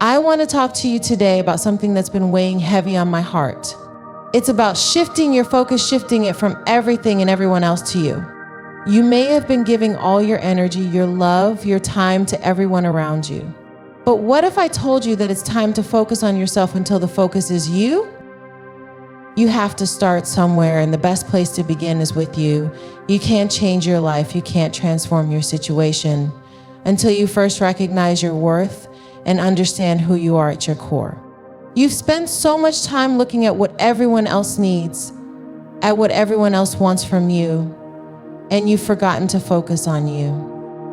I want to talk to you today about something that's been weighing heavy on my heart. It's about shifting your focus, shifting it from everything and everyone else to you. You may have been giving all your energy, your love, your time to everyone around you. But what if I told you that it's time to focus on yourself until the focus is you? You have to start somewhere, and the best place to begin is with you. You can't change your life, you can't transform your situation until you first recognize your worth and understand who you are at your core. You've spent so much time looking at what everyone else needs, at what everyone else wants from you, and you've forgotten to focus on you.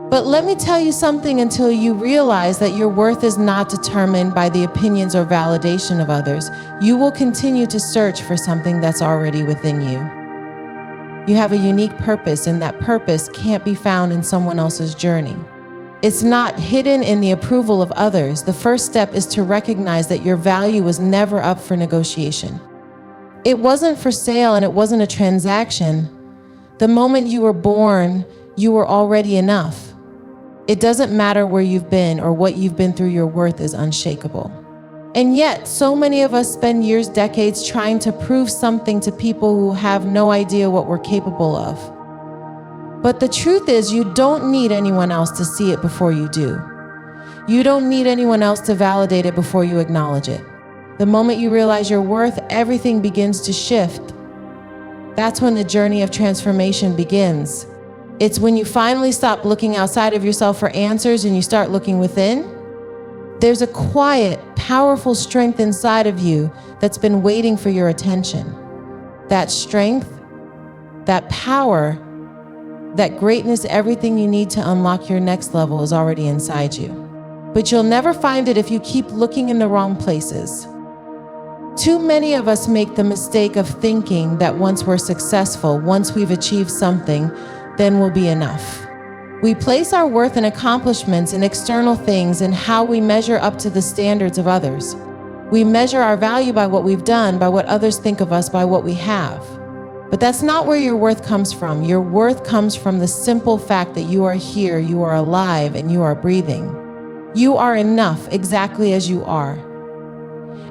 But let me tell you something, until you realize that your worth is not determined by the opinions or validation of others, you will continue to search for something that's already within you. You have a unique purpose, and that purpose can't be found in someone else's journey. It's not hidden in the approval of others. The first step is to recognize that your value was never up for negotiation. It wasn't for sale, and it wasn't a transaction. The moment you were born, you were already enough. It doesn't matter where you've been or what you've been through, your worth is unshakable. And yet, so many of us spend years, decades trying to prove something to people who have no idea what we're capable of. But the truth is, you don't need anyone else to see it before you do. You don't need anyone else to validate it before you acknowledge it. The moment you realize your worth, everything begins to shift. That's when the journey of transformation begins. It's when you finally stop looking outside of yourself for answers and you start looking within. There's a quiet, powerful strength inside of you that's been waiting for your attention. That strength, that power, that greatness, everything you need to unlock your next level is already inside you. But you'll never find it if you keep looking in the wrong places. Too many of us make the mistake of thinking that once we're successful, once we've achieved something, then we'll be enough. We place our worth in accomplishments, in external things, and how we measure up to the standards of others. We measure our value by what we've done, by what others think of us, by what we have. But that's not where your worth comes from. Your worth comes from the simple fact that you are here, you are alive, and you are breathing. You are enough exactly as you are.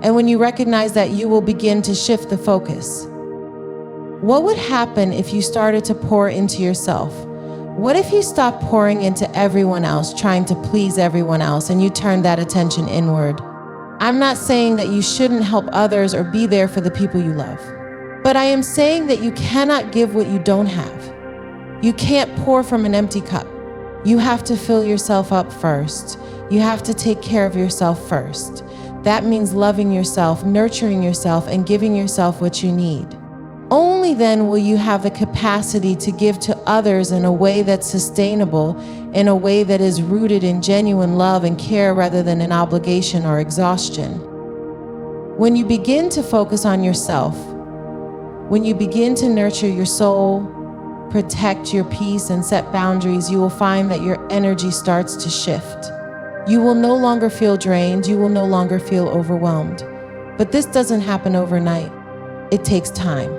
And when you recognize that, you will begin to shift the focus. What would happen if you started to pour into yourself? What if you stopped pouring into everyone else, trying to please everyone else, and you turned that attention inward? I'm not saying that you shouldn't help others or be there for the people you love. But I am saying that you cannot give what you don't have. You can't pour from an empty cup. You have to fill yourself up first. You have to take care of yourself first. That means loving yourself, nurturing yourself, and giving yourself what you need. Only then will you have the capacity to give to others in a way that's sustainable, in a way that is rooted in genuine love and care rather than in obligation or exhaustion. When you begin to focus on yourself, when you begin to nurture your soul, protect your peace, and set boundaries, you will find that your energy starts to shift. You will no longer feel drained. You will no longer feel overwhelmed. But this doesn't happen overnight. It takes time.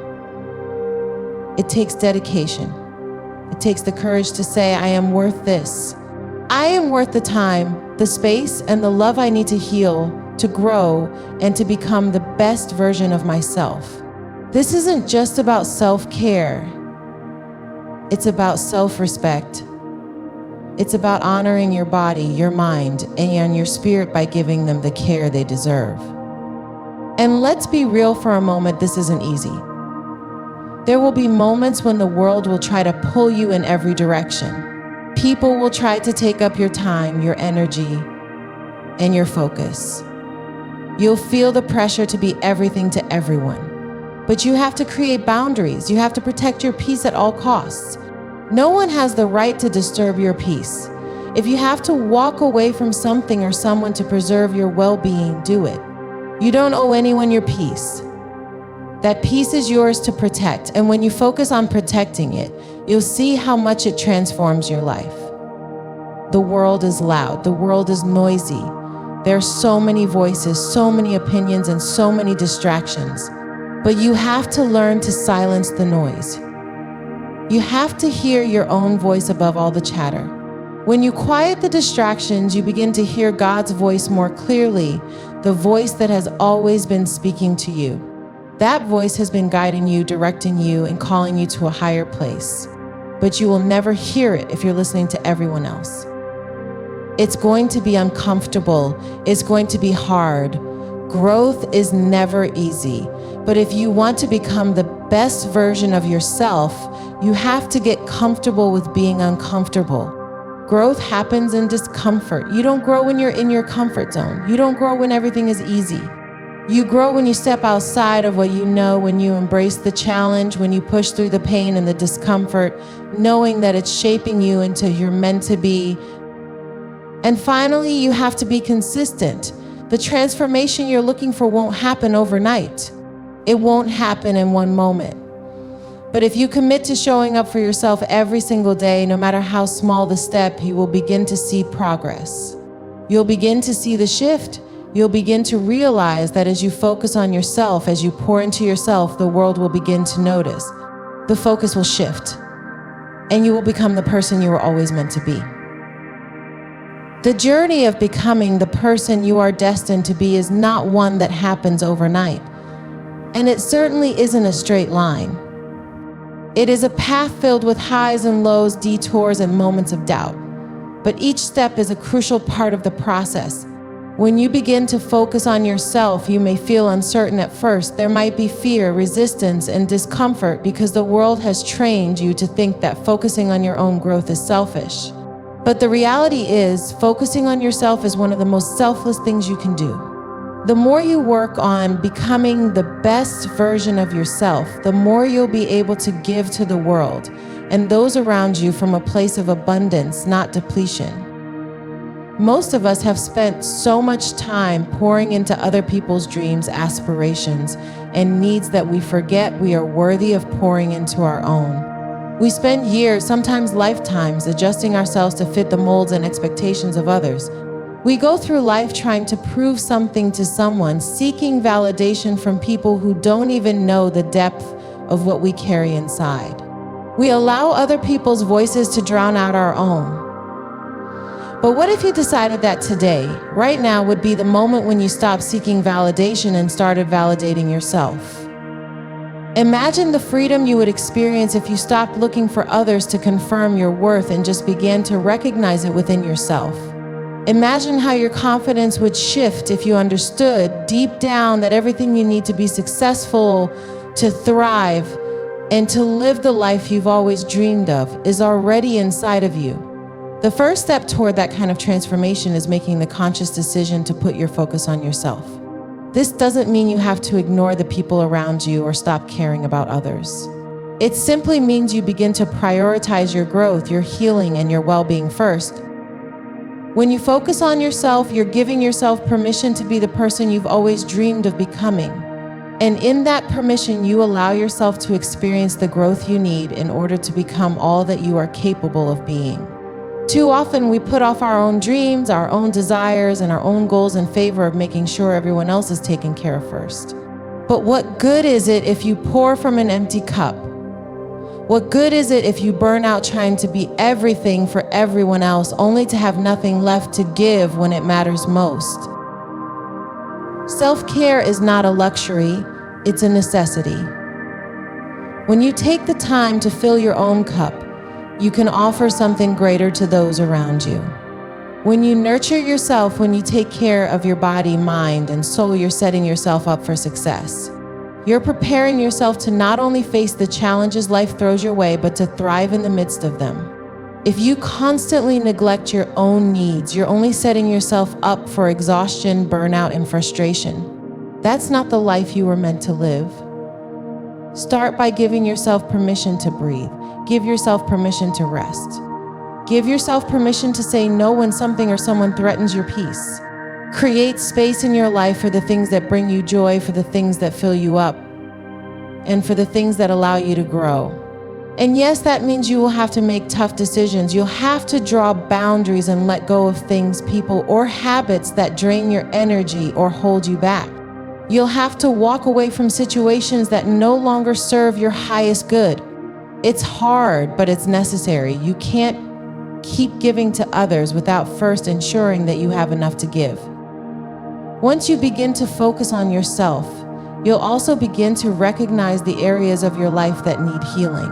It takes dedication. It takes the courage to say, I am worth this. I am worth the time, the space, and the love I need to heal, to grow, and to become the best version of myself. This isn't just about self-care. It's about self-respect. It's about honoring your body, your mind, and your spirit by giving them the care they deserve. And let's be real for a moment, this isn't easy. There will be moments when the world will try to pull you in every direction. People will try to take up your time, your energy, and your focus. You'll feel the pressure to be everything to everyone. But you have to create boundaries. You have to protect your peace at all costs. No one has the right to disturb your peace. If you have to walk away from something or someone to preserve your well-being, do it. You don't owe anyone your peace. That peace is yours to protect. And when you focus on protecting it, you'll see how much it transforms your life. The world is loud. The world is noisy. There are so many voices, so many opinions, and so many distractions. But you have to learn to silence the noise. You have to hear your own voice above all the chatter. When you quiet the distractions, you begin to hear God's voice more clearly, the voice that has always been speaking to you. That voice has been guiding you, directing you, and calling you to a higher place. But you will never hear it if you're listening to everyone else. It's going to be uncomfortable. It's going to be hard. Growth is never easy. But if you want to become the best version of yourself, you have to get comfortable with being uncomfortable. Growth happens in discomfort. You don't grow when you're in your comfort zone. You don't grow when everything is easy. You grow when you step outside of what you know, when you embrace the challenge, when you push through the pain and the discomfort, knowing that it's shaping you into who you're meant to be. And finally, you have to be consistent. The transformation you're looking for won't happen overnight. It won't happen in one moment. But if you commit to showing up for yourself every single day, no matter how small the step, you will begin to see progress. You'll begin to see the shift. You'll begin to realize that as you focus on yourself, as you pour into yourself, the world will begin to notice. The focus will shift, and you will become the person you were always meant to be. The journey of becoming the person you are destined to be is not one that happens overnight, and it certainly isn't a straight line. It is a path filled with highs and lows, detours, and moments of doubt. But each step is a crucial part of the process. When you begin to focus on yourself, you may feel uncertain at first. There might be fear, resistance, and discomfort because the world has trained you to think that focusing on your own growth is selfish. But the reality is, focusing on yourself is one of the most selfless things you can do. The more you work on becoming the best version of yourself, the more you'll be able to give to the world and those around you from a place of abundance, not depletion. Most of us have spent so much time pouring into other people's dreams, aspirations, and needs that we forget we are worthy of pouring into our own. We spend years, sometimes lifetimes, adjusting ourselves to fit the molds and expectations of others. We go through life trying to prove something to someone, seeking validation from people who don't even know the depth of what we carry inside. We allow other people's voices to drown out our own. But what if you decided that today, right now, would be the moment when you stopped seeking validation and started validating yourself? Imagine the freedom you would experience if you stopped looking for others to confirm your worth and just began to recognize it within yourself. Imagine how your confidence would shift if you understood deep down that everything you need to be successful, to thrive, and to live the life you've always dreamed of is already inside of you. The first step toward that kind of transformation is making the conscious decision to put your focus on yourself. This doesn't mean you have to ignore the people around you or stop caring about others. It simply means you begin to prioritize your growth, your healing, and your well-being first. When you focus on yourself, you're giving yourself permission to be the person you've always dreamed of becoming. And in that permission, you allow yourself to experience the growth you need in order to become all that you are capable of being. Too often, we put off our own dreams, our own desires, and our own goals in favor of making sure everyone else is taken care of first. But what good is it if you pour from an empty cup? What good is it if you burn out trying to be everything for everyone else, only to have nothing left to give when it matters most? Self-care is not a luxury, it's a necessity. When you take the time to fill your own cup, you can offer something greater to those around you. When you nurture yourself, when you take care of your body, mind, and soul, you're setting yourself up for success. You're preparing yourself to not only face the challenges life throws your way, but to thrive in the midst of them. If you constantly neglect your own needs, you're only setting yourself up for exhaustion, burnout, and frustration. That's not the life you were meant to live. Start by giving yourself permission to breathe. Give yourself permission to rest. Give yourself permission to say no when something or someone threatens your peace. Create space in your life for the things that bring you joy, for the things that fill you up, and for the things that allow you to grow. And yes, that means you will have to make tough decisions. You'll have to draw boundaries and let go of things, people, or habits that drain your energy or hold you back. You'll have to walk away from situations that no longer serve your highest good. It's hard, but it's necessary. You can't keep giving to others without first ensuring that you have enough to give. Once you begin to focus on yourself, you'll also begin to recognize the areas of your life that need healing.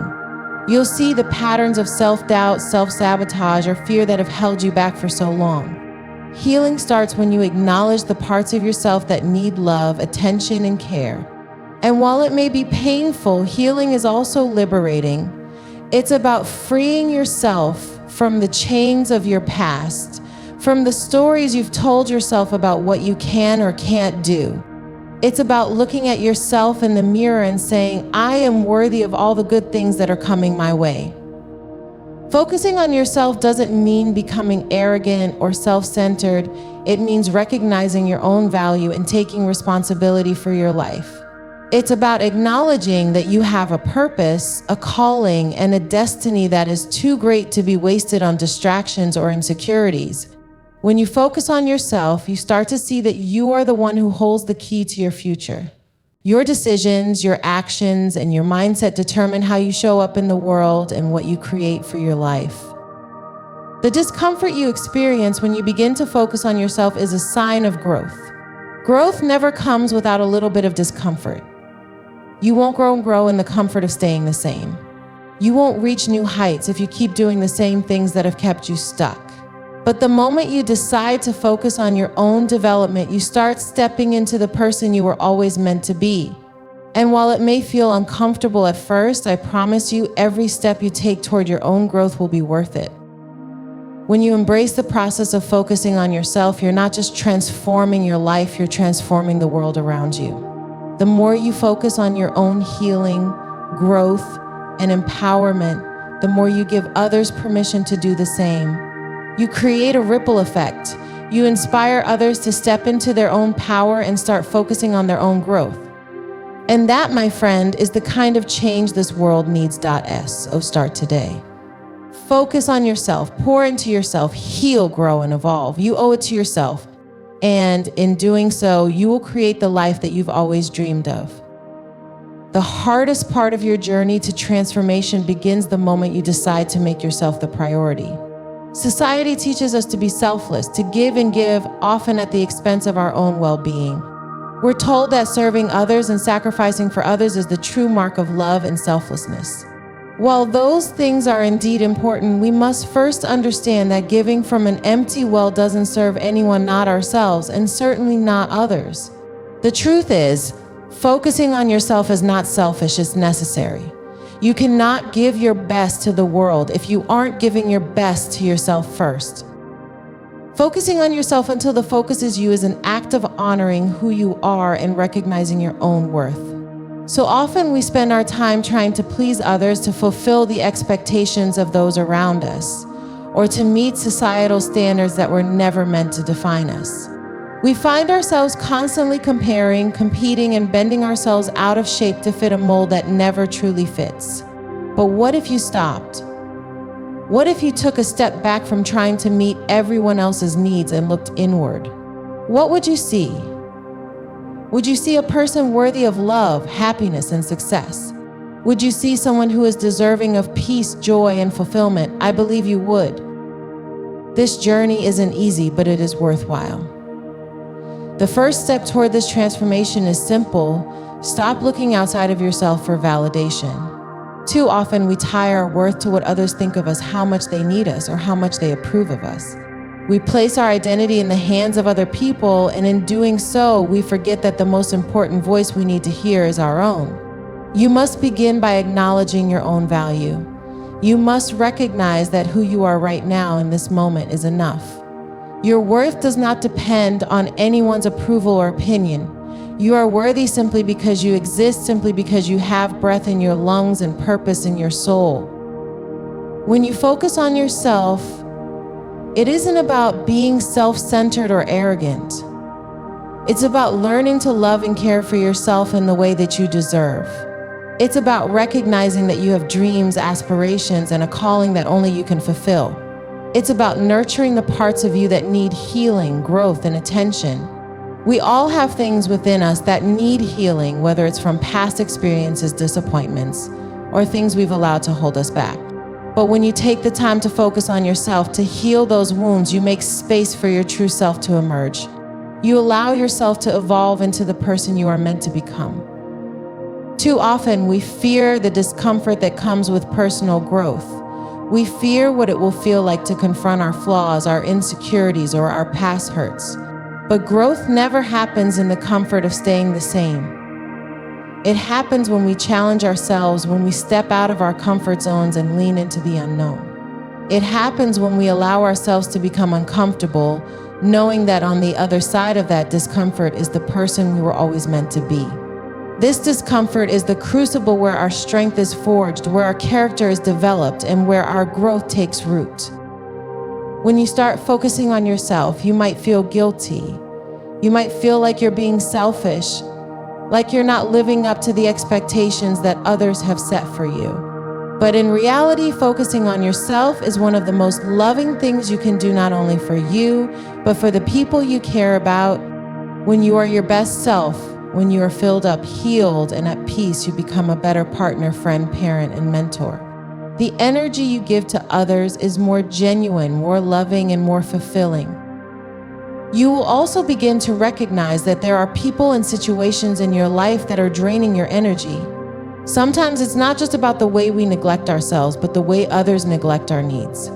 You'll see the patterns of self-doubt, self-sabotage, or fear that have held you back for so long. Healing starts when you acknowledge the parts of yourself that need love, attention, and care. And while it may be painful, healing is also liberating. It's about freeing yourself from the chains of your past, from the stories you've told yourself about what you can or can't do. It's about looking at yourself in the mirror and saying, I am worthy of all the good things that are coming my way. Focusing on yourself doesn't mean becoming arrogant or self-centered. It means recognizing your own value and taking responsibility for your life. It's about acknowledging that you have a purpose, a calling, and a destiny that is too great to be wasted on distractions or insecurities. When you focus on yourself, you start to see that you are the one who holds the key to your future. Your decisions, your actions, and your mindset determine how you show up in the world and what you create for your life. The discomfort you experience when you begin to focus on yourself is a sign of growth. Growth never comes without a little bit of discomfort. You won't grow in the comfort of staying the same. You won't reach new heights if you keep doing the same things that have kept you stuck. But the moment you decide to focus on your own development, you start stepping into the person you were always meant to be. And while it may feel uncomfortable at first, I promise you every step you take toward your own growth will be worth it. When you embrace the process of focusing on yourself, you're not just transforming your life, you're transforming the world around you. The more you focus on your own healing, growth, and empowerment, the more you give others permission to do the same. You create a ripple effect. You inspire others to step into their own power and start focusing on their own growth. And that, my friend, is the kind of change this world needs. So start today. Focus on yourself, pour into yourself, heal, grow, and evolve. You owe it to yourself. And in doing so, you will create the life that you've always dreamed of. The hardest part of your journey to transformation begins the moment you decide to make yourself the priority. Society teaches us to be selfless, to give and give, often at the expense of our own well-being. We're told that serving others and sacrificing for others is the true mark of love and selflessness. While those things are indeed important, we must first understand that giving from an empty well doesn't serve anyone, not ourselves, and certainly not others. The truth is, focusing on yourself is not selfish, it's necessary. You cannot give your best to the world if you aren't giving your best to yourself first. Focusing on yourself until the focus is you is an act of honoring who you are and recognizing your own worth. So often we spend our time trying to please others, to fulfill the expectations of those around us, or to meet societal standards that were never meant to define us. We find ourselves constantly comparing, competing, and bending ourselves out of shape to fit a mold that never truly fits. But what if you stopped? What if you took a step back from trying to meet everyone else's needs and looked inward? What would you see? Would you see a person worthy of love, happiness, and success? Would you see someone who is deserving of peace, joy, and fulfillment? I believe you would. This journey isn't easy, but it is worthwhile. The first step toward this transformation is simple. Stop looking outside of yourself for validation. Too often we tie our worth to what others think of us, how much they need us, or how much they approve of us. We place our identity in the hands of other people, and in doing so, we forget that the most important voice we need to hear is our own. You must begin by acknowledging your own value. You must recognize that who you are right now in this moment is enough. Your worth does not depend on anyone's approval or opinion. You are worthy simply because you exist, simply because you have breath in your lungs and purpose in your soul. When you focus on yourself, it isn't about being self-centered or arrogant. It's about learning to love and care for yourself in the way that you deserve. It's about recognizing that you have dreams, aspirations, and a calling that only you can fulfill. It's about nurturing the parts of you that need healing, growth, and attention. We all have things within us that need healing, whether it's from past experiences, disappointments, or things we've allowed to hold us back. But when you take the time to focus on yourself, to heal those wounds, you make space for your true self to emerge. You allow yourself to evolve into the person you are meant to become. Too often, we fear the discomfort that comes with personal growth. We fear what it will feel like to confront our flaws, our insecurities, or our past hurts. But growth never happens in the comfort of staying the same. It happens when we challenge ourselves, when we step out of our comfort zones and lean into the unknown. It happens when we allow ourselves to become uncomfortable, knowing that on the other side of that discomfort is the person we were always meant to be. This discomfort is the crucible where our strength is forged, where our character is developed, and where our growth takes root. When you start focusing on yourself, you might feel guilty. You might feel like you're being selfish, like you're not living up to the expectations that others have set for you. But in reality, focusing on yourself is one of the most loving things you can do, not only for you, but for the people you care about. When you are your best self, when you are filled up, healed, and at peace, you become a better partner, friend, parent, and mentor. The energy you give to others is more genuine, more loving, and more fulfilling. You will also begin to recognize that there are people and situations in your life that are draining your energy. Sometimes it's not just about the way we neglect ourselves, but the way others neglect our needs.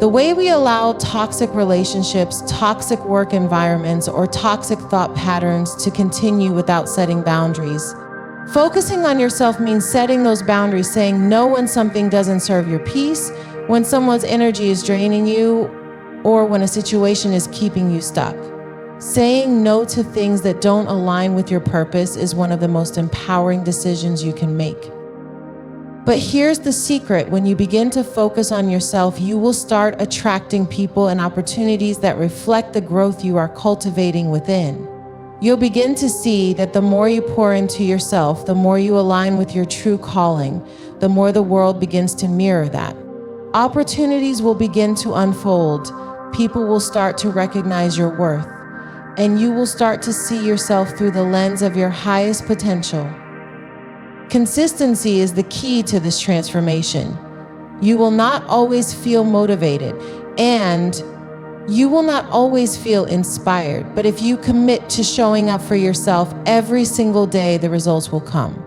The way we allow toxic relationships, toxic work environments, or toxic thought patterns to continue without setting boundaries. Focusing on yourself means setting those boundaries, saying no when something doesn't serve your peace, when someone's energy is draining you, or when a situation is keeping you stuck. Saying no to things that don't align with your purpose is one of the most empowering decisions you can make. But here's the secret: when you begin to focus on yourself, you will start attracting people and opportunities that reflect the growth you are cultivating within. You'll begin to see that the more you pour into yourself, the more you align with your true calling, the more the world begins to mirror that. Opportunities will begin to unfold. People will start to recognize your worth, and you will start to see yourself through the lens of your highest potential. Consistency is the key to this transformation. You will not always feel motivated, and you will not always feel inspired, but if you commit to showing up for yourself every single day, the results will come.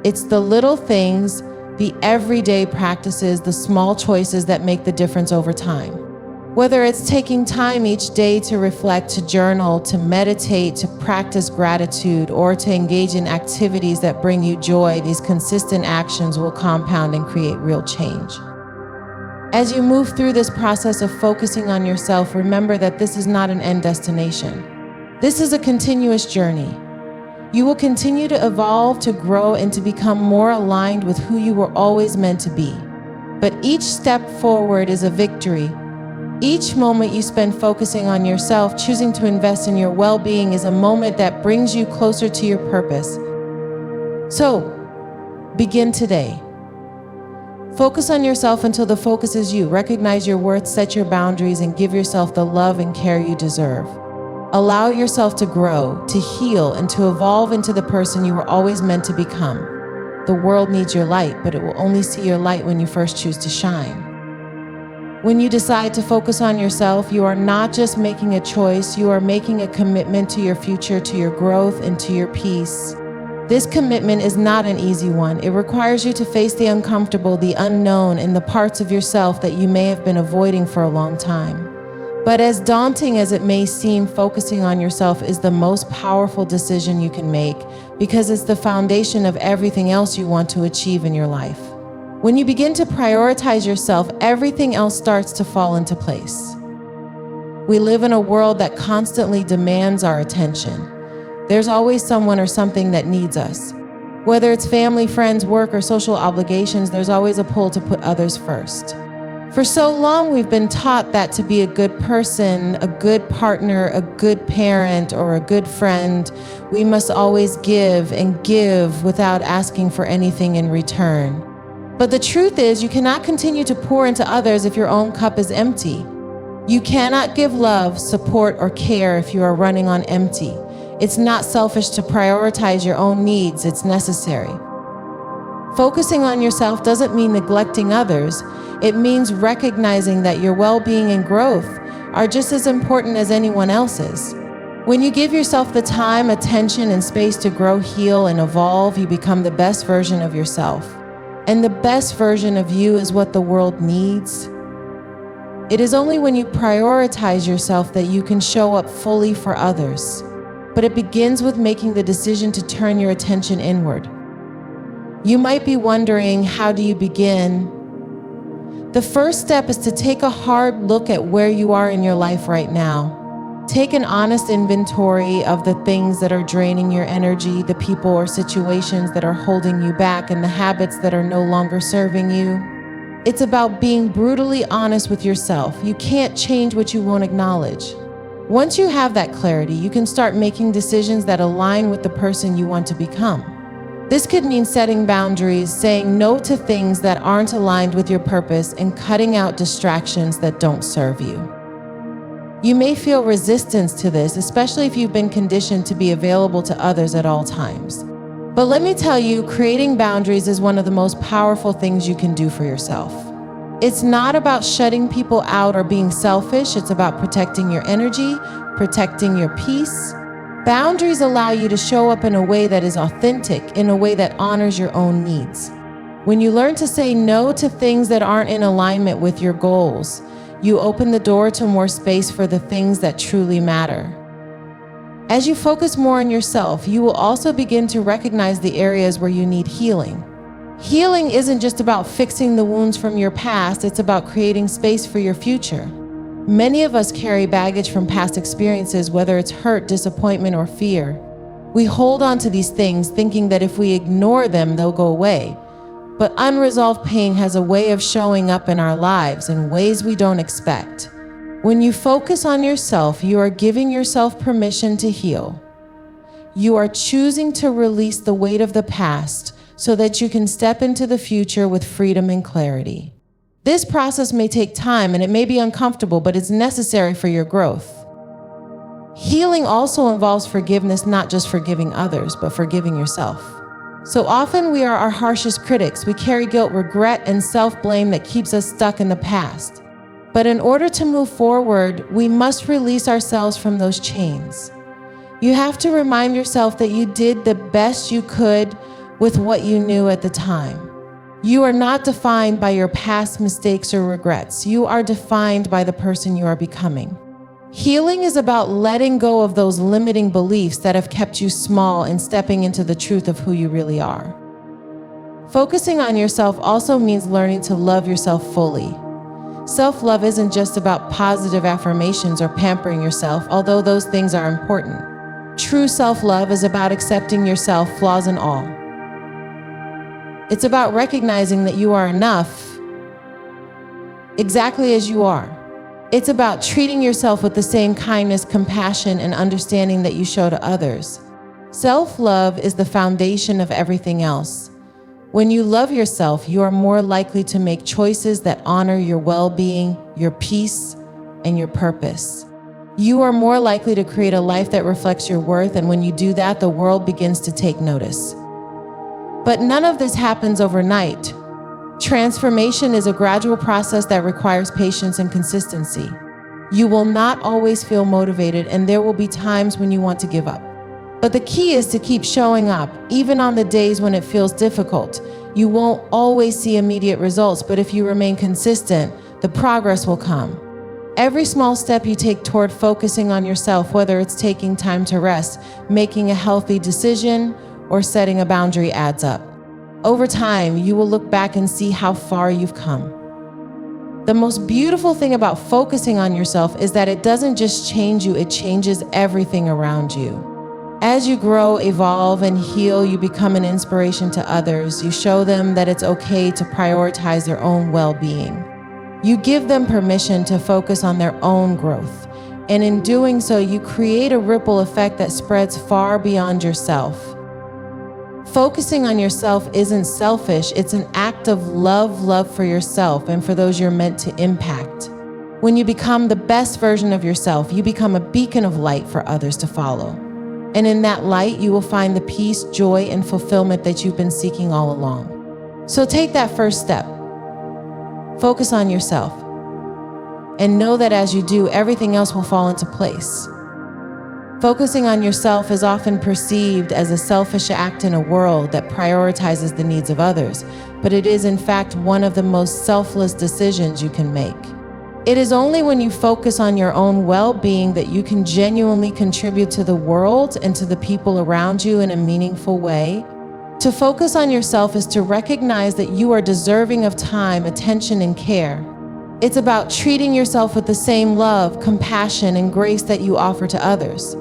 It's the little things, the everyday practices, the small choices that make the difference over time. Whether it's taking time each day to reflect, to journal, to meditate, to practice gratitude, or to engage in activities that bring you joy, these consistent actions will compound and create real change. As you move through this process of focusing on yourself, remember that this is not an end destination. This is a continuous journey. You will continue to evolve, to grow, and to become more aligned with who you were always meant to be. But each step forward is a victory. Each moment you spend focusing on yourself, choosing to invest in your well-being, is a moment that brings you closer to your purpose. So, begin today. Focus on yourself until the focus is you. Recognize your worth, set your boundaries, and give yourself the love and care you deserve. Allow yourself to grow, to heal, and to evolve into the person you were always meant to become. The world needs your light, but it will only see your light when you first choose to shine. When you decide to focus on yourself, you are not just making a choice, you are making a commitment to your future, to your growth, and to your peace. This commitment is not an easy one. It requires you to face the uncomfortable, the unknown, and the parts of yourself that you may have been avoiding for a long time. But as daunting as it may seem, focusing on yourself is the most powerful decision you can make, because it's the foundation of everything else you want to achieve in your life. When you begin to prioritize yourself, everything else starts to fall into place. We live in a world that constantly demands our attention. There's always someone or something that needs us. Whether it's family, friends, work, or social obligations, there's always a pull to put others first. For so long, we've been taught that to be a good person, a good partner, a good parent, or a good friend, we must always give and give without asking for anything in return. But the truth is, you cannot continue to pour into others if your own cup is empty. You cannot give love, support, or care if you are running on empty. It's not selfish to prioritize your own needs, it's necessary. Focusing on yourself doesn't mean neglecting others. It means recognizing that your well-being and growth are just as important as anyone else's. When you give yourself the time, attention, and space to grow, heal, and evolve, you become the best version of yourself. And the best version of you is what the world needs. It is only when you prioritize yourself that you can show up fully for others. But it begins with making the decision to turn your attention inward. You might be wondering, how do you begin? The first step is to take a hard look at where you are in your life right now. Take an honest inventory of the things that are draining your energy, the people or situations that are holding you back, and the habits that are no longer serving you. It's about being brutally honest with yourself. You can't change what you won't acknowledge. Once you have that clarity, you can start making decisions that align with the person you want to become. This could mean setting boundaries, saying no to things that aren't aligned with your purpose, and cutting out distractions that don't serve you. You may feel resistance to this, especially if you've been conditioned to be available to others at all times. But let me tell you, creating boundaries is one of the most powerful things you can do for yourself. It's not about shutting people out or being selfish. It's about protecting your energy, protecting your peace. Boundaries allow you to show up in a way that is authentic, in a way that honors your own needs. When you learn to say no to things that aren't in alignment with your goals, you open the door to more space for the things that truly matter. As you focus more on yourself, you will also begin to recognize the areas where you need healing. Healing isn't just about fixing the wounds from your past, it's about creating space for your future. Many of us carry baggage from past experiences, whether it's hurt, disappointment, or fear. We hold on to these things thinking that if we ignore them, they'll go away. But unresolved pain has a way of showing up in our lives in ways we don't expect. When you focus on yourself, you are giving yourself permission to heal. You are choosing to release the weight of the past so that you can step into the future with freedom and clarity. This process may take time and it may be uncomfortable, but it's necessary for your growth. Healing also involves forgiveness, not just forgiving others, but forgiving yourself. So often we are our harshest critics. We carry guilt, regret, and self-blame that keeps us stuck in the past. But in order to move forward, we must release ourselves from those chains. You have to remind yourself that you did the best you could with what you knew at the time. You are not defined by your past mistakes or regrets. You are defined by the person you are becoming. Healing is about letting go of those limiting beliefs that have kept you small and stepping into the truth of who you really are. Focusing on yourself also means learning to love yourself fully. Self-love isn't just about positive affirmations or pampering yourself, although those things are important. True self-love is about accepting yourself, flaws and all. It's about recognizing that you are enough exactly as you are. It's about treating yourself with the same kindness, compassion, and understanding that you show to others. Self-love is the foundation of everything else. When you love yourself, you are more likely to make choices that honor your well-being, your peace, and your purpose. You are more likely to create a life that reflects your worth, and when you do that, the world begins to take notice. But none of this happens overnight. Transformation is a gradual process that requires patience and consistency. You will not always feel motivated, and there will be times when you want to give up. But the key is to keep showing up, even on the days when it feels difficult. You won't always see immediate results, but if you remain consistent, the progress will come. Every small step you take toward focusing on yourself, whether it's taking time to rest, making a healthy decision, or setting a boundary, adds up. Over time, you will look back and see how far you've come. The most beautiful thing about focusing on yourself is that it doesn't just change you, it changes everything around you. As you grow, evolve, and heal, you become an inspiration to others. You show them that it's okay to prioritize their own well-being. You give them permission to focus on their own growth. And in doing so, you create a ripple effect that spreads far beyond yourself. Focusing on yourself isn't selfish, it's an act of love for yourself and for those you're meant to impact. When you become the best version of yourself, you become a beacon of light for others to follow. And in that light, you will find the peace, joy, and fulfillment that you've been seeking all along. So take that first step. Focus on yourself. And know that as you do, everything else will fall into place. Focusing on yourself is often perceived as a selfish act in a world that prioritizes the needs of others, but it is in fact one of the most selfless decisions you can make. It is only when you focus on your own well-being that you can genuinely contribute to the world and to the people around you in a meaningful way. To focus on yourself is to recognize that you are deserving of time, attention, and care. It's about treating yourself with the same love, compassion, and grace that you offer to others.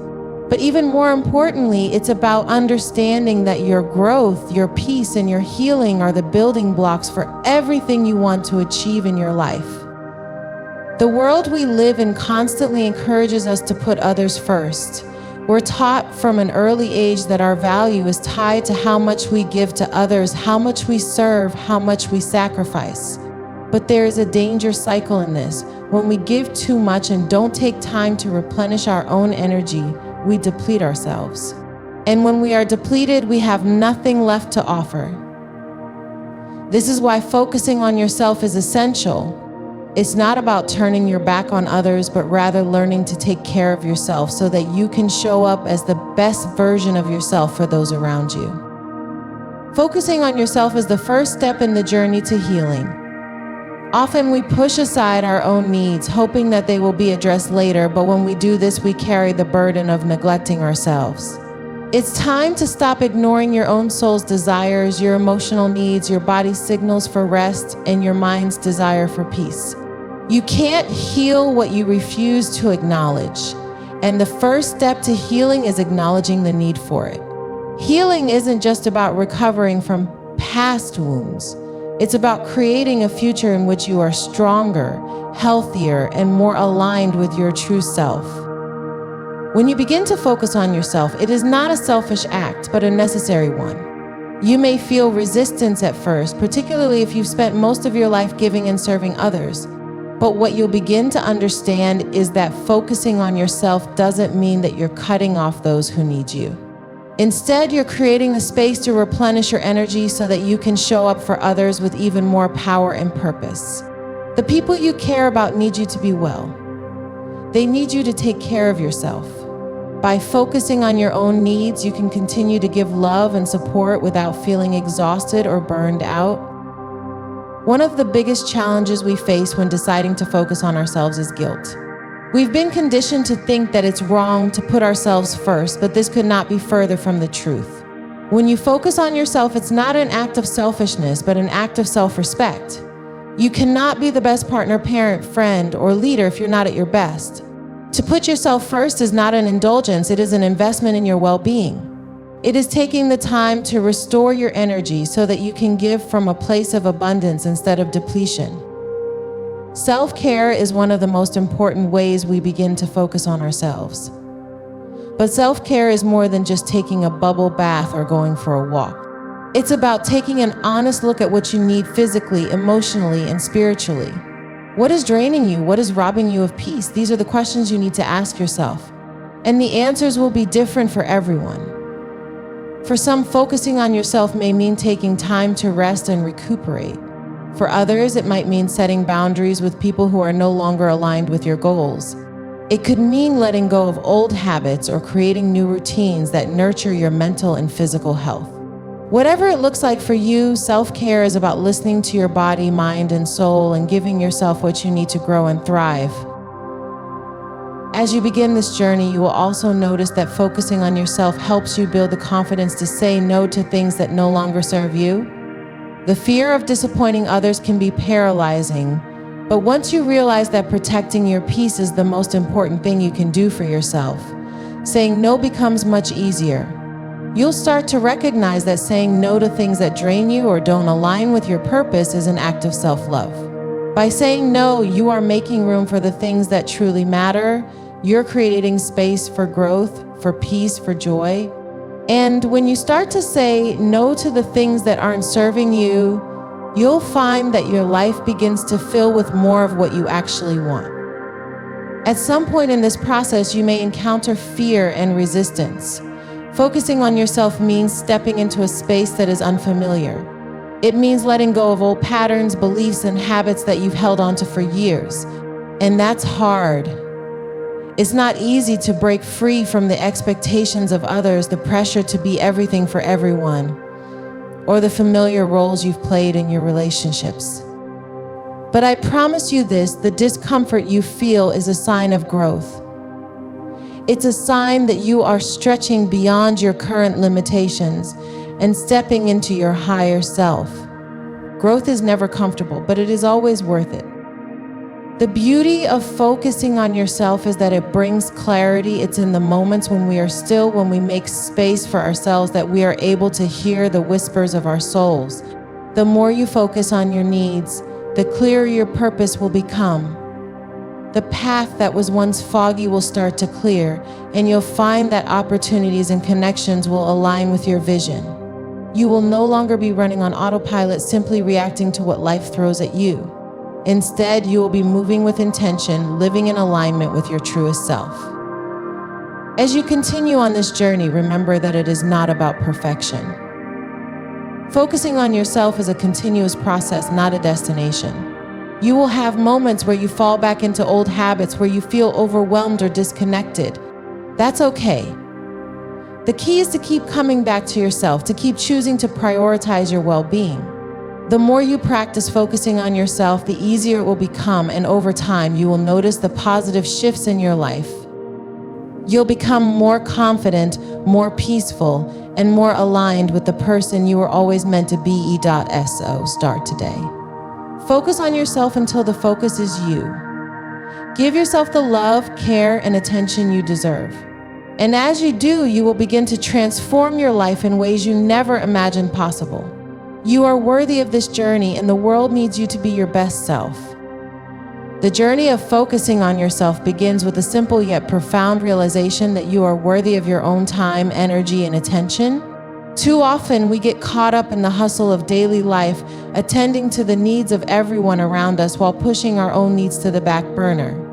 But even more importantly, it's about understanding that your growth, your peace, and your healing are the building blocks for everything you want to achieve in your life. The world we live in constantly encourages us to put others first. We're taught from an early age that our value is tied to how much we give to others, how much we serve, how much we sacrifice. But there is a danger cycle in this. When we give too much and don't take time to replenish our own energy, we deplete ourselves. And when we are depleted, we have nothing left to offer. This is why focusing on yourself is essential. It's not about turning your back on others, but rather learning to take care of yourself so that you can show up as the best version of yourself for those around you. Focusing on yourself is the first step in the journey to healing. Often we push aside our own needs, hoping that they will be addressed later, but when we do this, we carry the burden of neglecting ourselves. It's time to stop ignoring your own soul's desires, your emotional needs, your body's signals for rest, and your mind's desire for peace. You can't heal what you refuse to acknowledge, and the first step to healing is acknowledging the need for it. Healing isn't just about recovering from past wounds. It's about creating a future in which you are stronger, healthier, and more aligned with your true self. When you begin to focus on yourself, it is not a selfish act, but a necessary one. You may feel resistance at first, particularly if you've spent most of your life giving and serving others. But what you'll begin to understand is that focusing on yourself doesn't mean that you're cutting off those who need you. Instead, you're creating the space to replenish your energy so that you can show up for others with even more power and purpose. The people you care about need you to be well. They need you to take care of yourself. By focusing on your own needs, you can continue to give love and support without feeling exhausted or burned out. One of the biggest challenges we face when deciding to focus on ourselves is guilt. We've been conditioned to think that it's wrong to put ourselves first, but this could not be further from the truth. When you focus on yourself, it's not an act of selfishness, but an act of self-respect. You cannot be the best partner, parent, friend, or leader if you're not at your best. To put yourself first is not an indulgence, it is an investment in your well-being. It is taking the time to restore your energy so that you can give from a place of abundance instead of depletion. Self-care is one of the most important ways we begin to focus on ourselves. But self-care is more than just taking a bubble bath or going for a walk. It's about taking an honest look at what you need physically, emotionally, and spiritually. What is draining you? What is robbing you of peace? These are the questions you need to ask yourself. And the answers will be different for everyone. For some, focusing on yourself may mean taking time to rest and recuperate. For others, it might mean setting boundaries with people who are no longer aligned with your goals. It could mean letting go of old habits or creating new routines that nurture your mental and physical health. Whatever it looks like for you, self-care is about listening to your body, mind, and soul and giving yourself what you need to grow and thrive. As you begin this journey, you will also notice that focusing on yourself helps you build the confidence to say no to things that no longer serve you. The fear of disappointing others can be paralyzing, but once you realize that protecting your peace is the most important thing you can do for yourself, saying no becomes much easier. You'll start to recognize that saying no to things that drain you or don't align with your purpose is an act of self-love. By saying no, you are making room for the things that truly matter. You're creating space for growth, for peace, for joy. And when you start to say no to the things that aren't serving you, you'll find that your life begins to fill with more of what you actually want. At some point in this process, you may encounter fear and resistance. Focusing on yourself means stepping into a space that is unfamiliar. It means letting go of old patterns, beliefs, and habits that you've held onto for years. And that's hard. It's not easy to break free from the expectations of others, the pressure to be everything for everyone, or the familiar roles you've played in your relationships. But I promise you this, the discomfort you feel is a sign of growth. It's a sign that you are stretching beyond your current limitations and stepping into your higher self. Growth is never comfortable, but it is always worth it. The beauty of focusing on yourself is that it brings clarity. It's in the moments when we are still, when we make space for ourselves, that we are able to hear the whispers of our souls. The more you focus on your needs, the clearer your purpose will become. The path that was once foggy will start to clear, and you'll find that opportunities and connections will align with your vision. You will no longer be running on autopilot, simply reacting to what life throws at you. Instead, you will be moving with intention, living in alignment with your truest self. As you continue on this journey, remember that it is not about perfection. Focusing on yourself is a continuous process, not a destination. You will have moments where you fall back into old habits, where you feel overwhelmed or disconnected. That's okay. The key is to keep coming back to yourself, to keep choosing to prioritize your well-being. The more you practice focusing on yourself, the easier it will become, and over time, you will notice the positive shifts in your life. You'll become more confident, more peaceful, and more aligned with the person you were always meant to be. Start today. Focus on yourself until the focus is you. Give yourself the love, care, and attention you deserve. And as you do, you will begin to transform your life in ways you never imagined possible. You are worthy of this journey, and the world needs you to be your best self. The journey of focusing on yourself begins with a simple yet profound realization that you are worthy of your own time, energy, and attention. Too often, we get caught up in the hustle of daily life, attending to the needs of everyone around us while pushing our own needs to the back burner.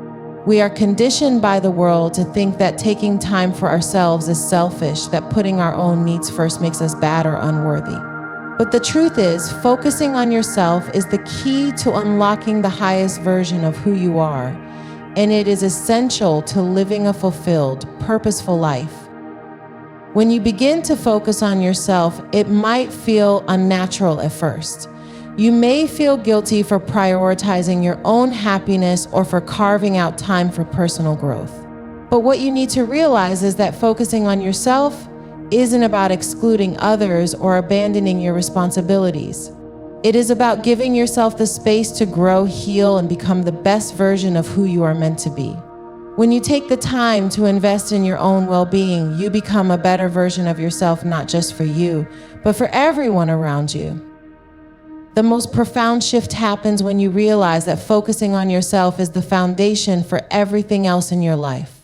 We are conditioned by the world to think that taking time for ourselves is selfish, that putting our own needs first makes us bad or unworthy. But the truth is, focusing on yourself is the key to unlocking the highest version of who you are, and it is essential to living a fulfilled, purposeful life. When you begin to focus on yourself, it might feel unnatural at first. You may feel guilty for prioritizing your own happiness or for carving out time for personal growth. But what you need to realize is that focusing on yourself isn't about excluding others or abandoning your responsibilities. It is about giving yourself the space to grow, heal, and become the best version of who you are meant to be. When you take the time to invest in your own well-being, you become a better version of yourself, not just for you, but for everyone around you. The most profound shift happens when you realize that focusing on yourself is the foundation for everything else in your life.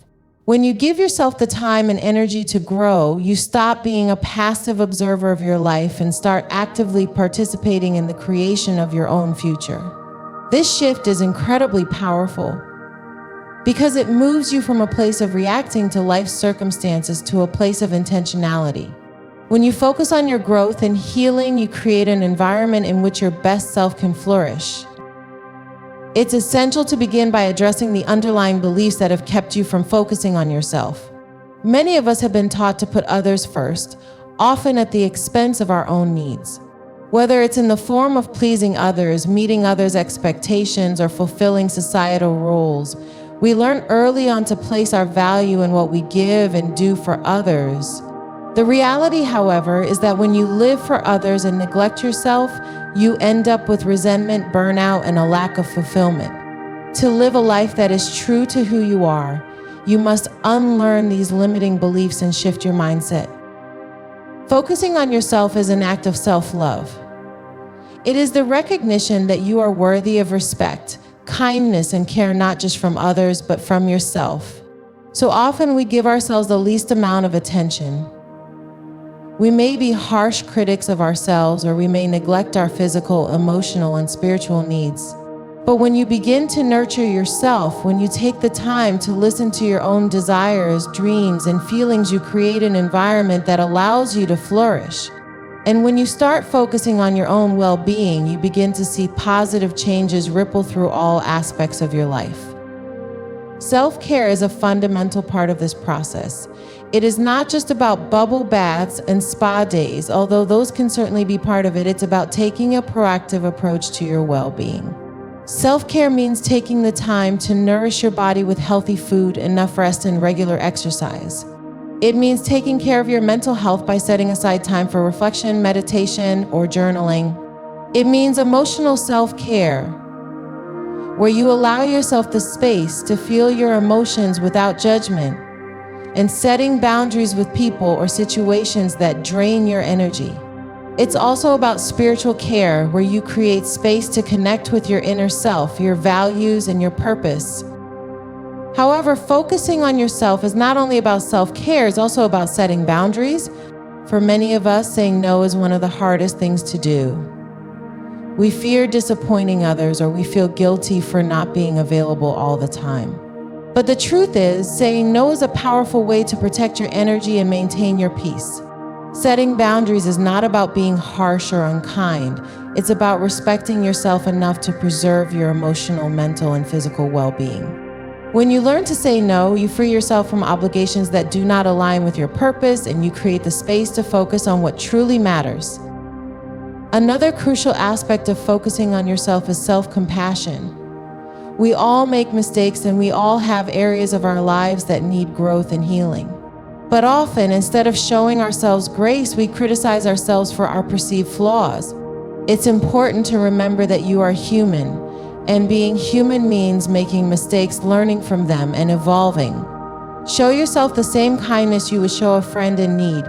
When you give yourself the time and energy to grow, you stop being a passive observer of your life and start actively participating in the creation of your own future. This shift is incredibly powerful because it moves you from a place of reacting to life's circumstances to a place of intentionality. When you focus on your growth and healing, you create an environment in which your best self can flourish. It's essential to begin by addressing the underlying beliefs that have kept you from focusing on yourself. Many of us have been taught to put others first, often at the expense of our own needs. Whether it's in the form of pleasing others, meeting others' expectations, or fulfilling societal roles, we learn early on to place our value in what we give and do for others. The reality, however, is that when you live for others and neglect yourself, you end up with resentment, burnout, and a lack of fulfillment. To live a life that is true to who you are, you must unlearn these limiting beliefs and shift your mindset. Focusing on yourself is an act of self-love. It is the recognition that you are worthy of respect, kindness, and care, not just from others, but from yourself. So often we give ourselves the least amount of attention. We may be harsh critics of ourselves, or we may neglect our physical, emotional, and spiritual needs. But when you begin to nurture yourself, when you take the time to listen to your own desires, dreams, and feelings, you create an environment that allows you to flourish. And when you start focusing on your own well-being, you begin to see positive changes ripple through all aspects of your life. Self-care is a fundamental part of this process. It is not just about bubble baths and spa days, although those can certainly be part of it. It's about taking a proactive approach to your well-being. Self-care means taking the time to nourish your body with healthy food, enough rest, and regular exercise. It means taking care of your mental health by setting aside time for reflection, meditation, or journaling. It means emotional self-care, where you allow yourself the space to feel your emotions without judgment, and setting boundaries with people or situations that drain your energy. It's also about spiritual care, where you create space to connect with your inner self, your values, and your purpose. However, focusing on yourself is not only about self-care, it's also about setting boundaries. For many of us, saying no is one of the hardest things to do. We fear disappointing others, or we feel guilty for not being available all the time. But the truth is, saying no is a powerful way to protect your energy and maintain your peace. Setting boundaries is not about being harsh or unkind. It's about respecting yourself enough to preserve your emotional, mental, and physical well-being. When you learn to say no, you free yourself from obligations that do not align with your purpose, and you create the space to focus on what truly matters. Another crucial aspect of focusing on yourself is self-compassion. We all make mistakes, and we all have areas of our lives that need growth and healing. But often, instead of showing ourselves grace, we criticize ourselves for our perceived flaws. It's important to remember that you are human, and being human means making mistakes, learning from them, and evolving. Show yourself the same kindness you would show a friend in need.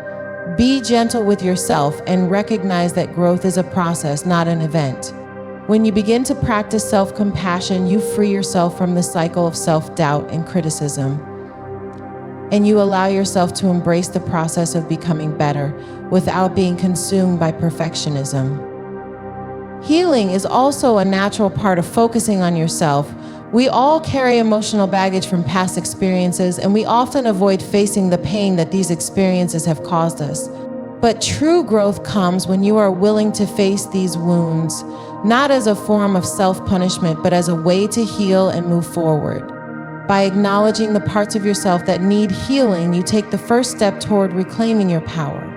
Be gentle with yourself and recognize that growth is a process, not an event. When you begin to practice self-compassion, you free yourself from the cycle of self-doubt and criticism, and you allow yourself to embrace the process of becoming better without being consumed by perfectionism. Healing is also a natural part of focusing on yourself. We all carry emotional baggage from past experiences, and we often avoid facing the pain that these experiences have caused us. But true growth comes when you are willing to face these wounds, not as a form of self-punishment, but as a way to heal and move forward. By acknowledging the parts of yourself that need healing, you take the first step toward reclaiming your power.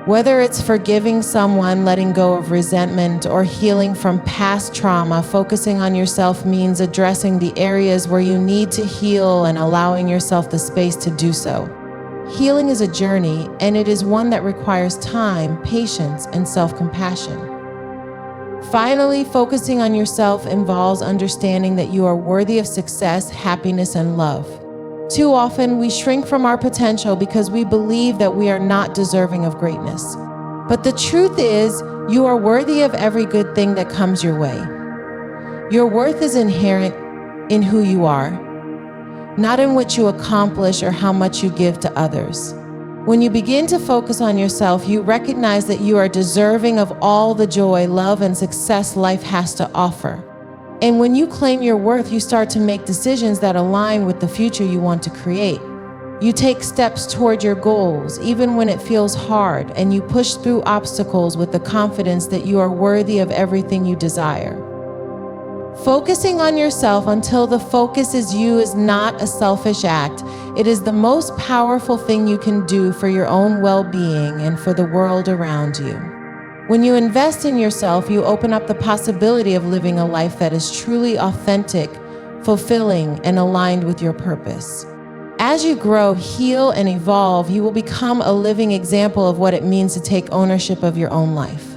Whether it's forgiving someone, letting go of resentment, or healing from past trauma, focusing on yourself means addressing the areas where you need to heal and allowing yourself the space to do so. Healing is a journey, and it is one that requires time, patience, and self-compassion. Finally, focusing on yourself involves understanding that you are worthy of success, happiness, and love. Too often, we shrink from our potential because we believe that we are not deserving of greatness. But the truth is, you are worthy of every good thing that comes your way. Your worth is inherent in who you are, not in what you accomplish or how much you give to others. When you begin to focus on yourself, you recognize that you are deserving of all the joy, love, and success life has to offer. And when you claim your worth, you start to make decisions that align with the future you want to create. You take steps toward your goals, even when it feels hard, and you push through obstacles with the confidence that you are worthy of everything you desire. Focusing on yourself until the focus is you is not a selfish act. It is the most powerful thing you can do for your own well-being and for the world around you. When you invest in yourself, you open up the possibility of living a life that is truly authentic, fulfilling, and aligned with your purpose. As you grow, heal, and evolve, you will become a living example of what it means to take ownership of your own life.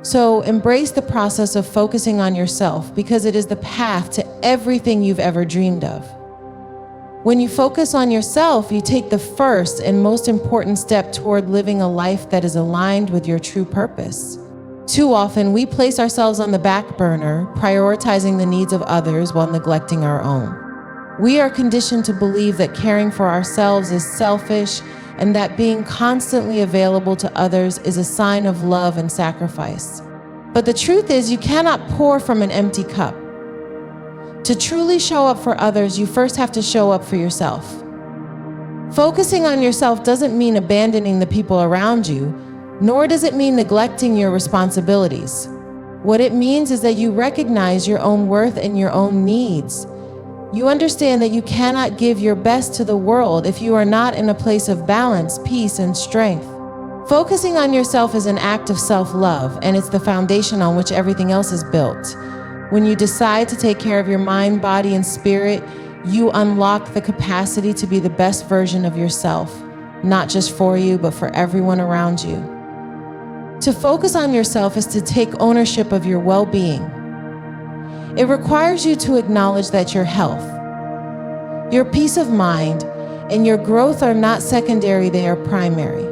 So embrace the process of focusing on yourself, because it is the path to everything you've ever dreamed of. When you focus on yourself, you take the first and most important step toward living a life that is aligned with your true purpose. Too often, we place ourselves on the back burner, prioritizing the needs of others while neglecting our own. We are conditioned to believe that caring for ourselves is selfish, and that being constantly available to others is a sign of love and sacrifice. But the truth is, you cannot pour from an empty cup. To truly show up for others, you first have to show up for yourself. Focusing on yourself doesn't mean abandoning the people around you. Nor does it mean neglecting your responsibilities. What it means is that you recognize your own worth and your own needs. You understand that you cannot give your best to the world if you are not in a place of balance, peace, and strength. Focusing on yourself is an act of self-love, and it's the foundation on which everything else is built. When you decide to take care of your mind, body, and spirit, you unlock the capacity to be the best version of yourself, not just for you, but for everyone around you. To focus on yourself is to take ownership of your well-being. It requires you to acknowledge that your health, your peace of mind, and your growth are not secondary, they are primary.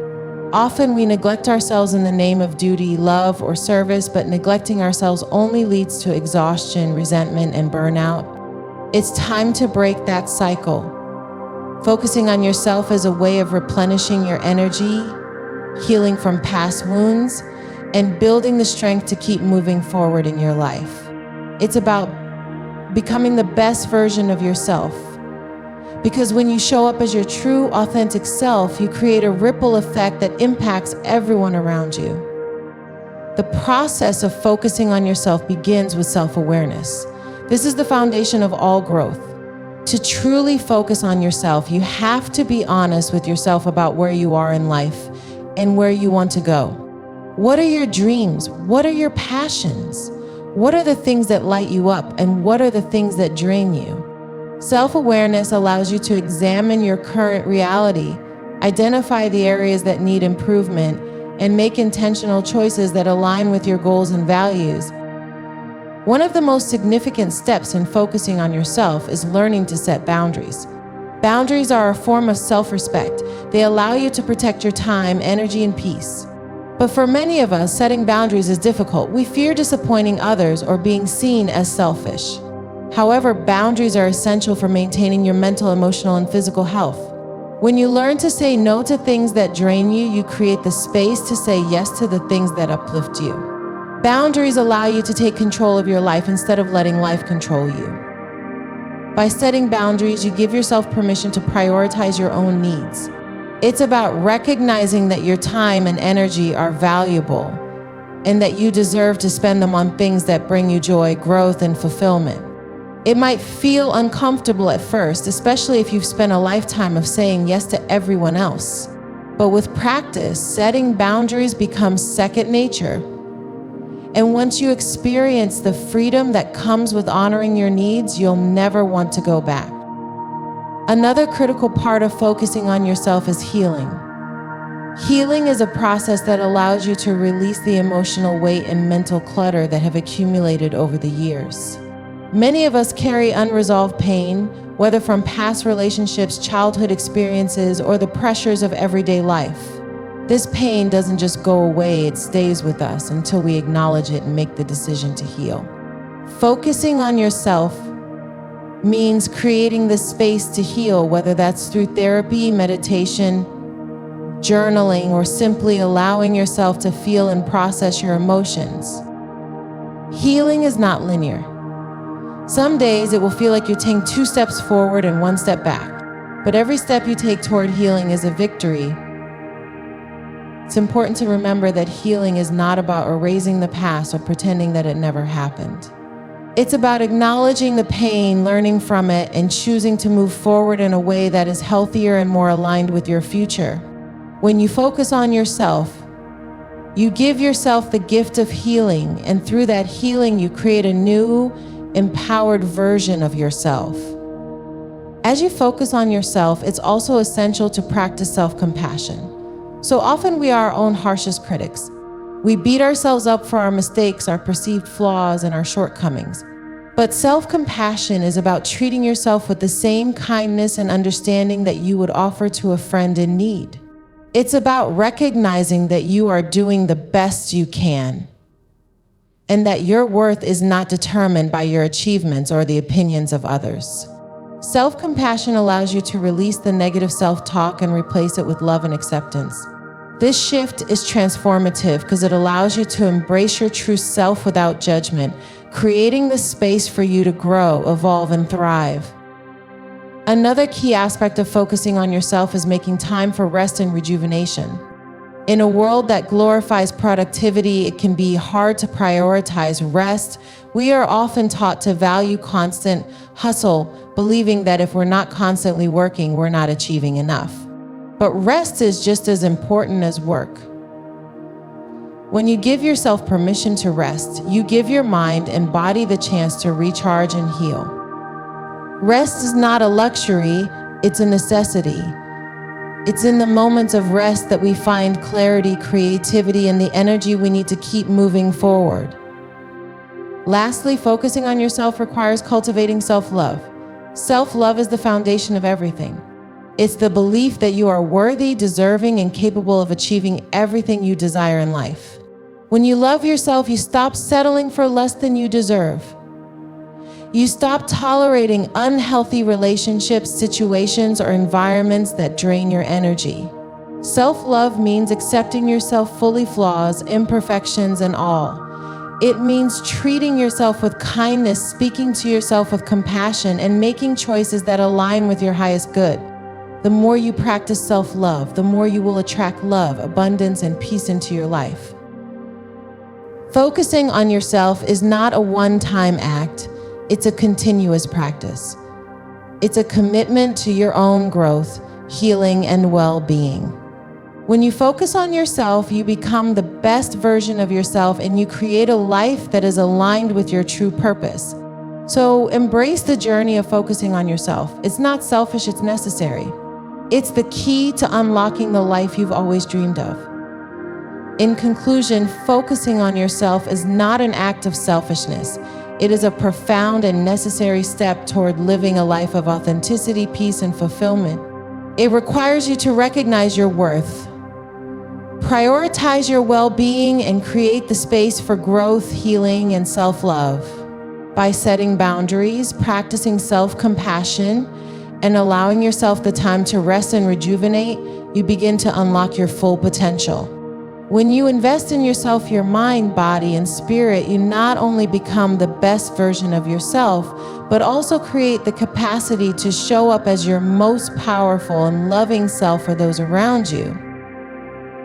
Often we neglect ourselves in the name of duty, love, or service, but neglecting ourselves only leads to exhaustion, resentment, and burnout. It's time to break that cycle. Focusing on yourself is a way of replenishing your energy, healing from past wounds, and building the strength to keep moving forward in your life. It's about becoming the best version of yourself. Because when you show up as your true, authentic self, you create a ripple effect that impacts everyone around you. The process of focusing on yourself begins with self-awareness. This is the foundation of all growth. To truly focus on yourself, you have to be honest with yourself about where you are in life and where you want to go. What are your dreams? What are your passions? What are the things that light you up, and what are the things that drain you? Self-awareness allows you to examine your current reality, identify the areas that need improvement, and make intentional choices that align with your goals and values. One of the most significant steps in focusing on yourself is learning to set boundaries. Boundaries are a form of self-respect. They allow you to protect your time, energy, and peace. But for many of us, setting boundaries is difficult. We fear disappointing others or being seen as selfish. However, boundaries are essential for maintaining your mental, emotional, and physical health. When you learn to say no to things that drain you, you create the space to say yes to the things that uplift you. Boundaries allow you to take control of your life instead of letting life control you. By setting boundaries, you give yourself permission to prioritize your own needs. It's about recognizing that your time and energy are valuable and that you deserve to spend them on things that bring you joy, growth, and fulfillment. It might feel uncomfortable at first, especially if you've spent a lifetime of saying yes to everyone else. But with practice, setting boundaries becomes second nature. And once you experience the freedom that comes with honoring your needs, you'll never want to go back. Another critical part of focusing on yourself is healing. Healing is a process that allows you to release the emotional weight and mental clutter that have accumulated over the years. Many of us carry unresolved pain, whether from past relationships, childhood experiences, or the pressures of everyday life. This pain doesn't just go away, it stays with us until we acknowledge it and make the decision to heal. Focusing on yourself means creating the space to heal, whether that's through therapy, meditation, journaling, or simply allowing yourself to feel and process your emotions. Healing is not linear. Some days it will feel like you're taking 2 steps forward and 1 step back, but every step you take toward healing is a victory. It's important to remember that healing is not about erasing the past or pretending that it never happened. It's about acknowledging the pain, learning from it, and choosing to move forward in a way that is healthier and more aligned with your future. When you focus on yourself, you give yourself the gift of healing, and through that healing, you create a new, empowered version of yourself. As you focus on yourself, it's also essential to practice self-compassion. So often we are our own harshest critics. We beat ourselves up for our mistakes, our perceived flaws, and our shortcomings. But self-compassion is about treating yourself with the same kindness and understanding that you would offer to a friend in need. It's about recognizing that you are doing the best you can, and that your worth is not determined by your achievements or the opinions of others. Self-compassion allows you to release the negative self-talk and replace it with love and acceptance. This shift is transformative because it allows you to embrace your true self without judgment, creating the space for you to grow, evolve, and thrive. Another key aspect of focusing on yourself is making time for rest and rejuvenation. In a world that glorifies productivity, it can be hard to prioritize rest. We are often taught to value constant hustle, believing that if we're not constantly working, we're not achieving enough. But rest is just as important as work. When you give yourself permission to rest, you give your mind and body the chance to recharge and heal. Rest is not a luxury, it's a necessity. It's in the moments of rest that we find clarity, creativity, and the energy we need to keep moving forward. Lastly, focusing on yourself requires cultivating self-love. Self-love is the foundation of everything. It's the belief that you are worthy, deserving, and capable of achieving everything you desire in life. When you love yourself, you stop settling for less than you deserve. You stop tolerating unhealthy relationships, situations, or environments that drain your energy. Self-love means accepting yourself fully, flaws, imperfections, and all. It means treating yourself with kindness, speaking to yourself with compassion, and making choices that align with your highest good. The more you practice self-love, the more you will attract love, abundance, and peace into your life. Focusing on yourself is not a one-time act. It's a continuous practice. It's a commitment to your own growth, healing, and well-being. When you focus on yourself, you become the best version of yourself and you create a life that is aligned with your true purpose. So embrace the journey of focusing on yourself. It's not selfish, it's necessary. It's the key to unlocking the life you've always dreamed of. In conclusion, focusing on yourself is not an act of selfishness. It is a profound and necessary step toward living a life of authenticity, peace, and fulfillment. It requires you to recognize your worth, prioritize your well-being, and create the space for growth, healing, and self-love. By setting boundaries, practicing self-compassion, and allowing yourself the time to rest and rejuvenate, you begin to unlock your full potential. When you invest in yourself, your mind, body, and spirit, you not only become the best version of yourself, but also create the capacity to show up as your most powerful and loving self for those around you.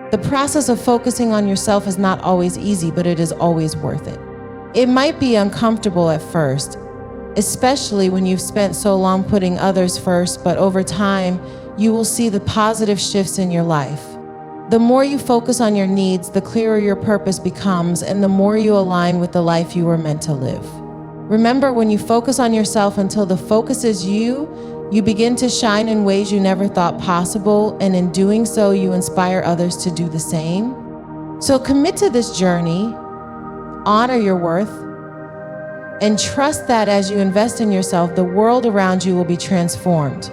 The process of focusing on yourself is not always easy, but it is always worth it. It might be uncomfortable at first, especially when you've spent so long putting others first, but over time, you will see the positive shifts in your life. The more you focus on your needs, the clearer your purpose becomes, and the more you align with the life you were meant to live. Remember, when you focus on yourself until the focus is you, you begin to shine in ways you never thought possible, and in doing so, you inspire others to do the same. So commit to this journey, honor your worth, and trust that as you invest in yourself, the world around you will be transformed.